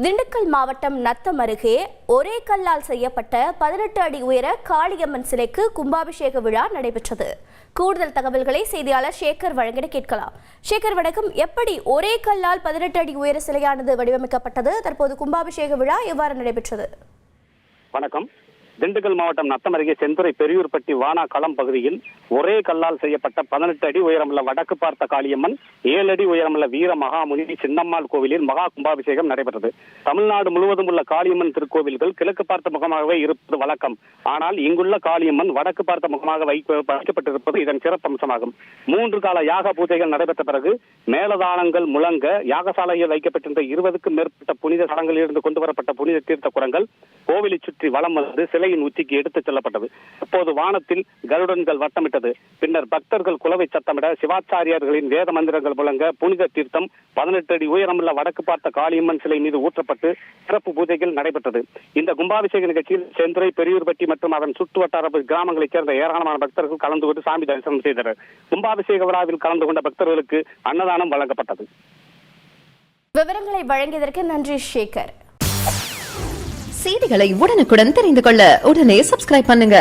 திண்டுக்கல் மாவட்டம் நத்தம் அருகே ஒரே கல்லால் செய்யப்பட்ட 18 அடி உயர காளியம்மன் சிலைக்கு கும்பாபிஷேக விழா நடைபெற்றது. கூடுதல் தகவல்களை செய்தியாளர் சேகர் வழங்கிட கேட்கலாம். சேகர் வணக்கம். எப்படி ஒரே கல்லால் 18 அடி உயர சிலையானது வடிவமைக்கப்பட்டது? தற்போது கும்பாபிஷேக விழா எவ்வாறு நடைபெற்றது? வணக்கம். திண்டுக்கல் மாவட்டம் நத்தம் அருகே செந்துறை பெரியூர்பட்டி வானா களம் பகுதியில் ஒரே கல்லால் செய்யப்பட்ட 18 அடி உயரமுள்ள வடக்கு பார்த்த காளியம்மன், 7 அடி உயரமுள்ள வீர மகாமுனி சின்னம்மாள் கோவிலில் மகா கும்பாபிஷேகம் நடைபெற்றது. தமிழ்நாடு முழுவதும் உள்ள காளியம்மன் திருக்கோவில்கள் கிழக்கு பார்த்த முகமாகவே இருப்பது வழக்கம். ஆனால் இங்குள்ள காளியம்மன் வடக்கு பார்த்த முகமாக வைக்கப்பட்டிருப்பது இதன் சிறப்பம்சமாகும். 3 கால யாக பூஜைகள் நடைபெற்ற பிறகு மேலதானங்கள் முழங்க யாகசாலையில் வைக்கப்பட்டிருந்த 20க்கும் மேற்பட்ட புனித தலங்களில் இருந்து கொண்டு வரப்பட்ட புனித தீர்த்த குடங்கள் கோவிலை சுற்றி வலம் வந்து சிலையின் உச்சிக்கு எடுத்துச் செல்லப்பட்டது. அப்போது வானத்தில் கருடன்கள் வட்டமிட்டது. பின்னர் பக்தர்கள் குலவை சத்தமிட சிவாச்சாரியர்களின் வேத மந்திரங்கள் முழங்க புனித தீர்த்தம் 18 அடி உயரமுள்ள வடக்கு பார்த்த காளியம்மன் சிலை மீது ஊற்றப்பட்டு சிறப்பு பூஜைகள் நடைபெற்றது. இந்த கும்பாபிஷேக நிகழ்ச்சியில் செந்துறை பெரியூர்பட்டி மற்றும் அதன் சுற்று வட்டார கிராமங்களைச் சேர்ந்த ஏராளமான பக்தர்கள் கலந்து கொண்டு சாமி தரிசனம் செய்தனர். கும்பாபிஷேக விழாவில் கலந்து கொண்ட பக்தர்களுக்கு அன்னதானம் வழங்கப்பட்டது. விவரங்களை வழங்கியதற்கு நன்றி சேகர். செய்திகளை உடனுக்குடன் தெரிந்து கொள்ள உடனே சப்ஸ்கிரைப் பண்ணுங்க.